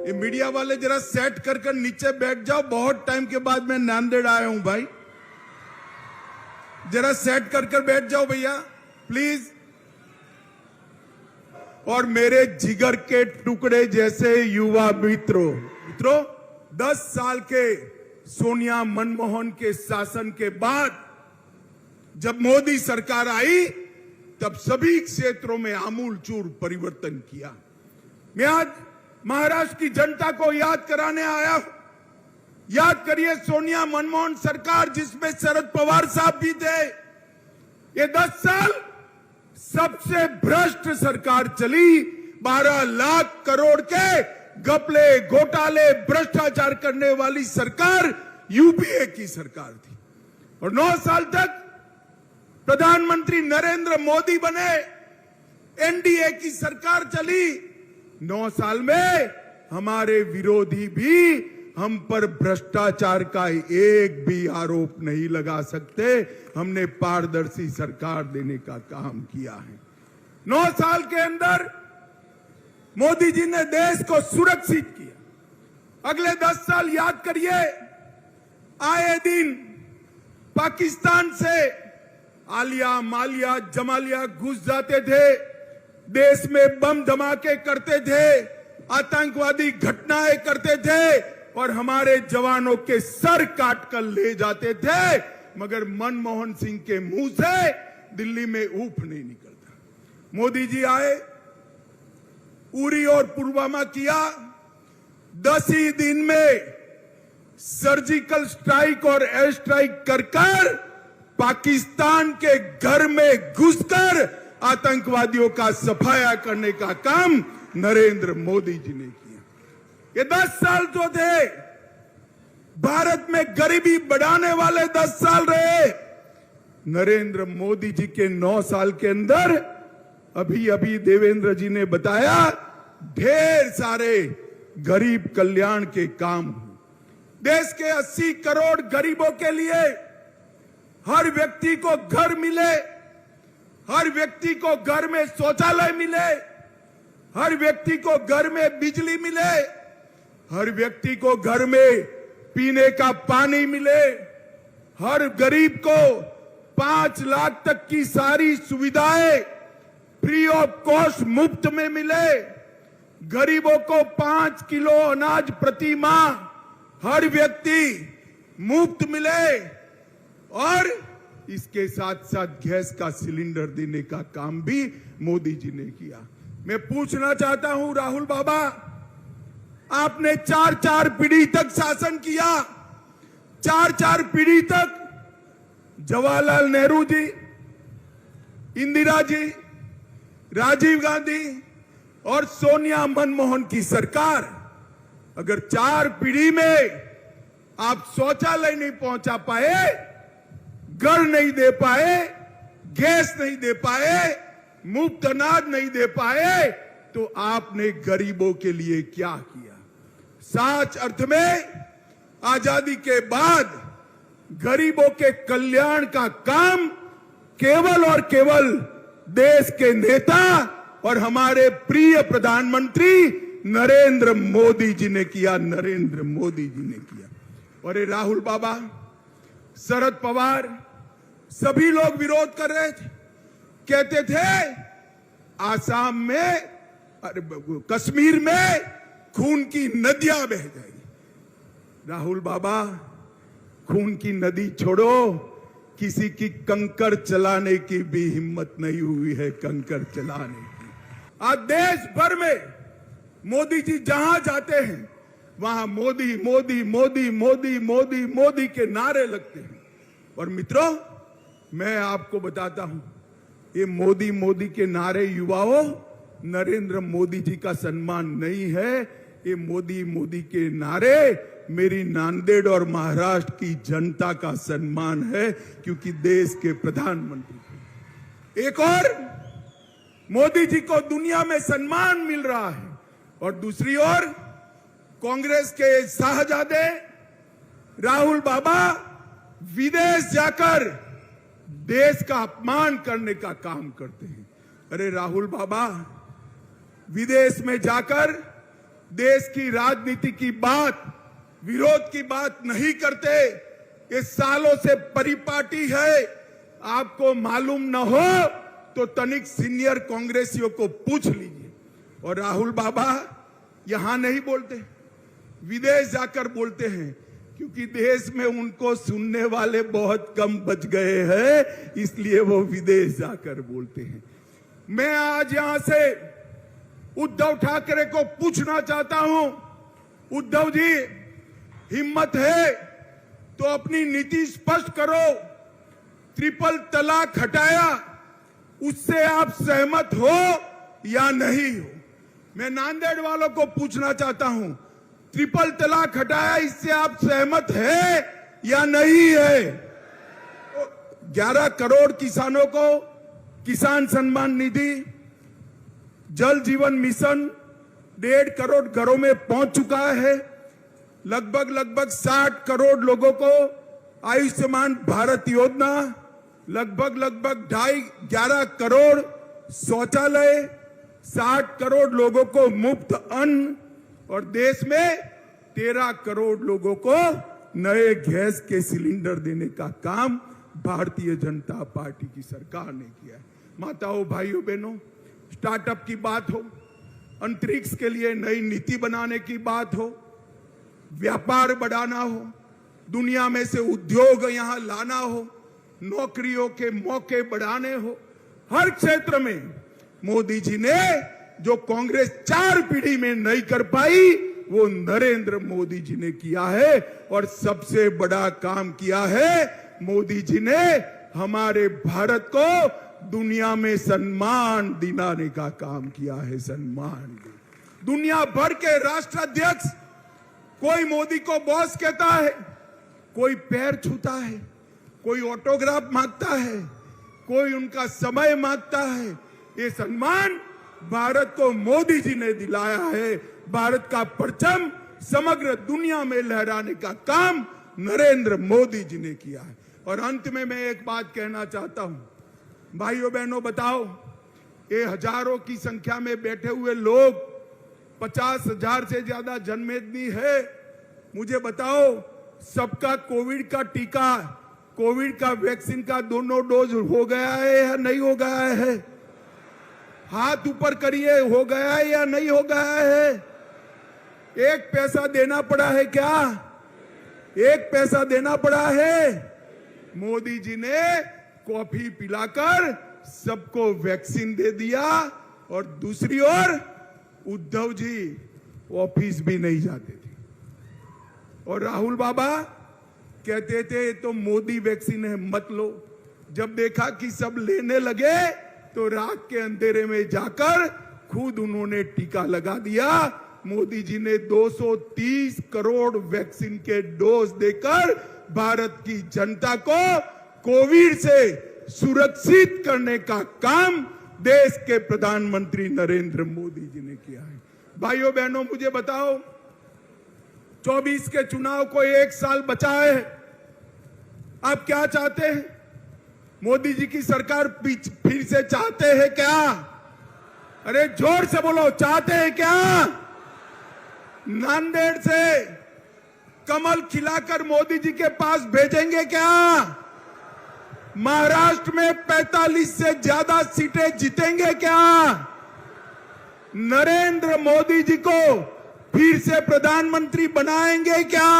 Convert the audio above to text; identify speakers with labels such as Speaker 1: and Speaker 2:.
Speaker 1: ये मीडिया वाले जरा सेट कर नीचे बैठ जाओ। बहुत टाइम के बाद मैं नांदेड़ आया हूं भाई, जरा सेट कर बैठ जाओ भैया प्लीज। और मेरे जिगर के टुकड़े जैसे युवा मित्रों 10 साल के सोनिया मनमोहन के शासन के बाद जब मोदी सरकार आई तब सभी क्षेत्रों में आमूलचूल परिवर्तन किया। मैं आज महाराष्ट्र की जनता को याद कराने आया हूं। याद करिए सोनिया मनमोहन सरकार जिसमें शरद पवार साहब भी थे, ये 10 साल सबसे भ्रष्ट सरकार चली। 12 लाख करोड़ के घपले घोटाले भ्रष्टाचार करने वाली सरकार यूपीए की सरकार थी। और 9 साल तक प्रधानमंत्री नरेंद्र मोदी बने, एनडीए की सरकार चली। 9 साल में हमारे विरोधी भी हम पर भ्रष्टाचार का एक भी आरोप नहीं लगा सकते। हमने पारदर्शी सरकार देने का काम किया है। 9 साल के अंदर मोदी जी ने देश को सुरक्षित किया। अगले 10 साल याद करिए, आए दिन पाकिस्तान से आलिया मालिया जमालिया घुस जाते थे, देश में बम धमाके करते थे, आतंकवादी घटनाएं करते थे और हमारे जवानों के सर काट कर ले जाते थे। मगर मनमोहन सिंह के मुंह से दिल्ली में ऊफ नहीं निकलता। मोदी जी आए, उरी और पुलवामा किया। 10 ही दिन में सर्जिकल स्ट्राइक और एयर स्ट्राइक कर पाकिस्तान के घर में घुसकर आतंकवादियों का सफाया करने का काम नरेंद्र मोदी जी ने किया। ये 10 साल तो थे भारत में गरीबी बढ़ाने वाले 10 साल रहे। नरेंद्र मोदी जी के 9 साल के अंदर अभी देवेंद्र जी ने बताया ढेर सारे गरीब कल्याण के काम हुए। देश के 80 करोड़ गरीबों के लिए हर व्यक्ति को घर मिले, हर व्यक्ति को घर में शौचालय मिले, हर व्यक्ति को घर में बिजली मिले, हर व्यक्ति को घर में पीने का पानी मिले, हर गरीब को 5 लाख तक की सारी सुविधाएं फ्री ऑफ कॉस्ट मुफ्त में मिले, गरीबों को 5 किलो अनाज प्रति माह हर व्यक्ति मुफ्त मिले और इसके साथ साथ गैस का सिलेंडर देने का काम भी मोदी जी ने किया। मैं पूछना चाहता हूं राहुल बाबा, आपने 4 पीढ़ी तक शासन किया। 4 पीढ़ी तक जवाहरलाल नेहरू जी, इंदिरा जी, राजीव गांधी और सोनिया मनमोहन की सरकार, अगर 4 पीढ़ी में आप शौचालय नहीं पहुंचा पाए, घर नहीं दे पाए, गैस नहीं दे पाए, मुफ्त अनाज नहीं दे पाए, तो आपने गरीबों के लिए क्या किया? सच अर्थ में आजादी के बाद गरीबों के कल्याण का काम केवल और केवल देश के नेता और हमारे प्रिय प्रधानमंत्री नरेंद्र मोदी जी ने किया। नरेंद्र मोदी जी ने किया। और राहुल बाबा, शरद पवार, सभी लोग विरोध कर रहे थे, कहते थे आसाम में, कश्मीर में खून की नदियां बह जाएगी। राहुल बाबा, खून की नदी छोड़ो, किसी की कंकर चलाने की भी हिम्मत नहीं हुई है, कंकर चलाने की। आज देश भर में मोदी जी जहां जाते हैं वहां मोदी मोदी मोदी मोदी मोदी मोदी के नारे लगते हैं। और मित्रों, मैं आपको बताता हूं, ये मोदी मोदी के नारे युवाओं नरेंद्र मोदी जी का सम्मान नहीं है। ये मोदी मोदी के नारे मेरी नांदेड़ और महाराष्ट्र की जनता का सम्मान है, क्योंकि देश के प्रधानमंत्री। एक और मोदी जी को दुनिया में सम्मान मिल रहा है और दूसरी ओर कांग्रेस के शाहजादे राहुल बाबा विदेश जाकर देश का अपमान करने का काम करते हैं। अरे राहुल बाबा, विदेश में जाकर देश की राजनीति की बात, विरोध की बात नहीं करते। ये सालों से परिपाटी है। आपको मालूम न हो तो तनिक सीनियर कांग्रेसियों को पूछ लीजिए। और राहुल बाबा यहां नहीं बोलते, विदेश जाकर बोलते हैं, क्योंकि देश में उनको सुनने वाले बहुत कम बच गए हैं, इसलिए वो विदेश जाकर बोलते हैं। मैं आज यहां से उद्धव ठाकरे को पूछना चाहता हूं, उद्धव जी, हिम्मत है तो अपनी नीति स्पष्ट करो। ट्रिपल तलाक हटाया, उससे आप सहमत हो या नहीं हो? मैं नांदेड़ वालों को पूछना चाहता हूं, ट्रिपल तलाक हटाया, इससे आप सहमत है या नहीं है? 11 करोड़ किसानों को किसान सम्मान निधि, जल जीवन मिशन 1.5 करोड़ घरों में पहुंच चुका है। लगभग 60 करोड़ लोगों को आयुष्मान भारत योजना, लगभग 11 करोड़ शौचालय, 60 करोड़ लोगों को मुफ्त अन्न, और देश में 13 करोड़ लोगों को नए गैस के सिलेंडर देने का काम भारतीय जनता पार्टी की सरकार ने किया है। माताओं, भाइयों, बहनों, स्टार्टअप की बात हो, अंतरिक्ष के लिए नई नीति बनाने की बात हो, व्यापार बढ़ाना हो, दुनिया में से उद्योग यहां लाना हो, नौकरियों के मौके बढ़ाने हो, हर क्षेत्र में मोदी जी ने जो कांग्रेस 4 पीढ़ी में नहीं कर पाई, वो नरेंद्र मोदी जी ने किया है। और सबसे बड़ा काम किया है, मोदी जी ने हमारे भारत को दुनिया में सम्मान दिलाने का काम किया है। सम्मान दुनिया भर के राष्ट्राध्यक्ष, कोई मोदी को बॉस कहता है, कोई पैर छूता है, कोई ऑटोग्राफ मांगता है, कोई उनका समय मांगता है। ये सम्मान भारत को मोदी जी ने दिलाया है। भारत का परचम समग्र दुनिया में लहराने का काम नरेंद्र मोदी जी ने किया है। और अंत में मैं एक बात कहना चाहता हूं, भाइयों बहनों, बताओ, ये हजारों की संख्या में बैठे हुए लोग, 50,000 से ज्यादा जनमेदनी है, मुझे बताओ, सबका कोविड का टीका, कोविड का वैक्सीन का दोनों डोज हो गया है या नहीं हो गया है? हाथ ऊपर करिए, हो गया है या नहीं हो गया है? 1 पैसा देना पड़ा है क्या? 1 पैसा देना पड़ा है? मोदी जी ने कॉफी पिलाकर सबको वैक्सीन दे दिया। और दूसरी ओर उद्धव जी ऑफिस भी नहीं जाते थे, और राहुल बाबा कहते थे तो मोदी वैक्सीन है, मत लो। जब देखा कि सब लेने लगे तो रात के अंधेरे में जाकर खुद उन्होंने टीका लगा दिया। मोदी जी ने 230 करोड़ वैक्सीन के डोज देकर भारत की जनता को कोविड से सुरक्षित करने का काम देश के प्रधानमंत्री नरेंद्र मोदी जी ने किया है। भाइयों बहनों, मुझे बताओ, 24 के चुनाव को 1 साल बचा है, आप क्या चाहते हैं? मोदी जी की सरकार फिर से चाहते हैं क्या? अरे जोर से बोलो, चाहते हैं क्या? नांदेड़ से कमल खिलाकर मोदी जी के पास भेजेंगे क्या? महाराष्ट्र में 45 से ज्यादा सीटें जीतेंगे क्या? नरेंद्र मोदी जी को फिर से प्रधानमंत्री बनाएंगे क्या?